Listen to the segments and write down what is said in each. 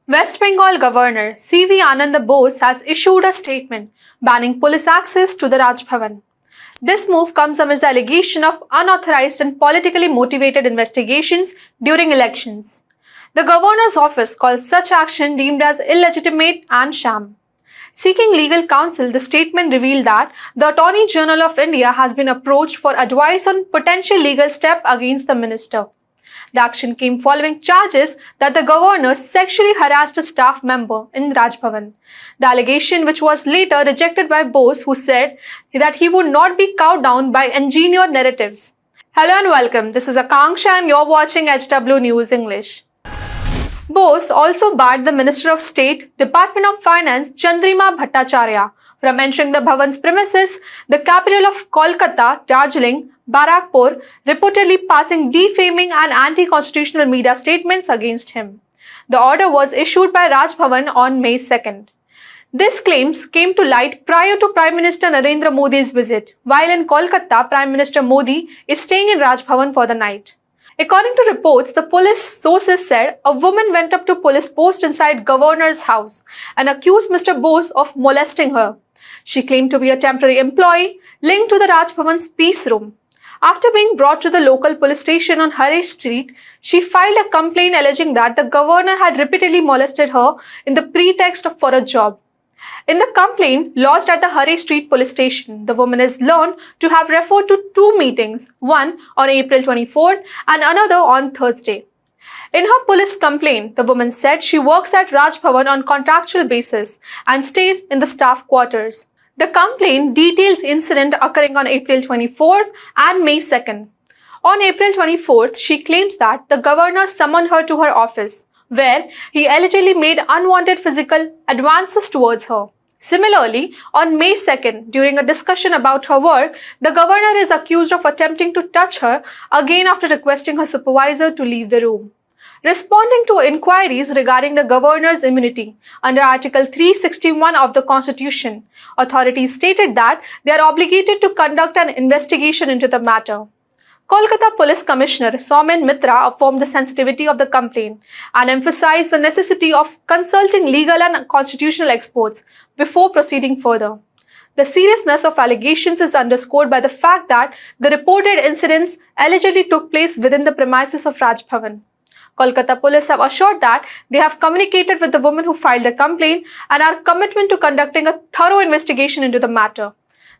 West Bengal Governor C.V. Ananda Bose has issued a statement banning police access to the Raj Bhavan. This move comes amidst the allegation of unauthorized and politically motivated investigations during elections. The governor's office calls such action deemed as illegitimate and sham. Seeking legal counsel, the statement revealed that the Attorney General of India has been approached for advice on potential legal step against the minister. The action came following charges that the governor sexually harassed a staff member in Raj Bhavan. The allegation, which was later rejected by Bose, who said that he would not be cowed down by engineered narratives. Hello and welcome. This is Akanksha and you're watching HW News English. Bose also barred the Minister of State, Department of Finance, Chandrima Bhattacharya, from entering the Bhavan's premises, the capital of Kolkata, Darjeeling, Barakpur, reportedly passing defaming and anti-constitutional media statements against him. The order was issued by Raj Bhavan on May 2nd. These claims came to light prior to Prime Minister Narendra Modi's visit, while in Kolkata, Prime Minister Modi is staying in Raj Bhavan for the night. According to reports, the police sources said a woman went up to police post inside governor's house and accused Mr. Bose of molesting her. She claimed to be a temporary employee linked to the Raj Bhavan's peace room. After being brought to the local police station on Hare Street, she filed a complaint alleging that the governor had repeatedly molested her in the pretext for a job. In the complaint lodged at the Hare Street police station, the woman is learned to have referred to two meetings, one on April 24th and another on Thursday. In her police complaint, the woman said she works at Raj Bhavan on contractual basis and stays in the staff quarters. The complaint details incident occurring on April 24th and May 2nd. On April 24th, she claims that the governor summoned her to her office, where he allegedly made unwanted physical advances towards her. Similarly, on May 2nd, during a discussion about her work, the governor is accused of attempting to touch her again after requesting her supervisor to leave the room. Responding to inquiries regarding the governor's immunity under Article 361 of the Constitution, authorities stated that they are obligated to conduct an investigation into the matter. Kolkata Police Commissioner Soumen Mitra affirmed the sensitivity of the complaint and emphasized the necessity of consulting legal and constitutional experts before proceeding further. The seriousness of allegations is underscored by the fact that the reported incidents allegedly took place within the premises of Raj Bhavan. Kolkata police have assured that they have communicated with the woman who filed the complaint and are committed to conducting a thorough investigation into the matter.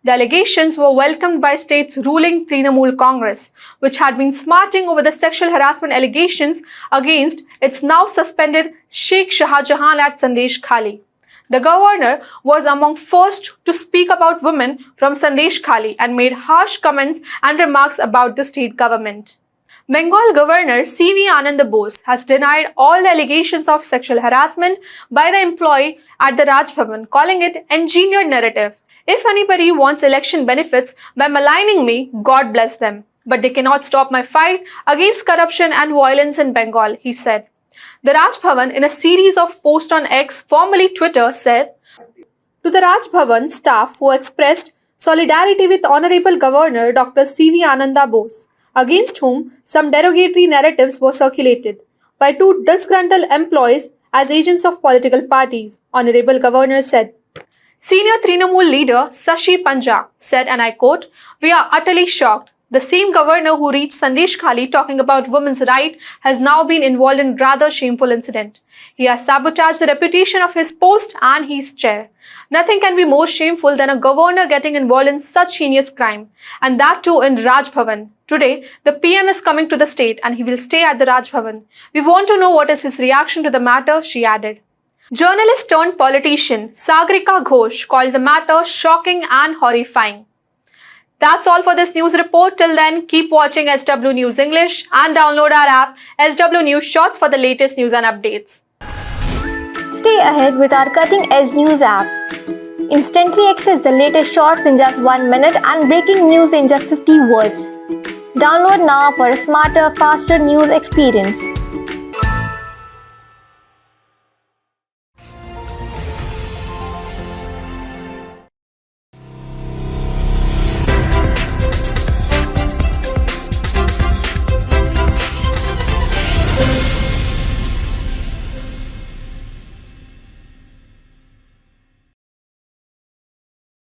The allegations were welcomed by state's ruling Trinamool Congress, which had been smarting over the sexual harassment allegations against its now suspended Sheikh Shahjahan at Sandesh Khali. The governor was among first to speak about women from Sandesh Khali and made harsh comments and remarks about the state government. Bengal Governor C.V. Ananda Bose has denied all the allegations of sexual harassment by the employee at the Raj Bhavan, calling it engineered narrative. If anybody wants election benefits by maligning me, God bless them. But they cannot stop my fight against corruption and violence in Bengal, he said. The Raj Bhavan, in a series of posts on X, formerly Twitter, said, "To the Raj Bhavan staff who expressed solidarity with Honorable Governor Dr. C.V. Ananda Bose, against whom some derogatory narratives were circulated by two disgruntled employees as agents of political parties," Honorable Governor said. Senior Trinamool leader Sashi Panja said, and I quote, "We are utterly shocked. The same governor who reached Sandesh Khali talking about women's rights has now been involved in rather shameful incident. He has sabotaged the reputation of his post and his chair. Nothing can be more shameful than a governor getting involved in such heinous crime, and that too in Raj Bhavan. Today, the PM is coming to the state and he will stay at the Raj Bhavan. We want to know what is his reaction to the matter," she added. Journalist turned politician Sagrika Ghosh called the matter shocking and horrifying. That's all for this news report. Till then, keep watching HW News English and download our app HW News Shorts for the latest news and updates. Stay ahead with our cutting-edge news app. Instantly access the latest shorts in just 1 minute and breaking news in just 50 words. Download now for a smarter, faster news experience.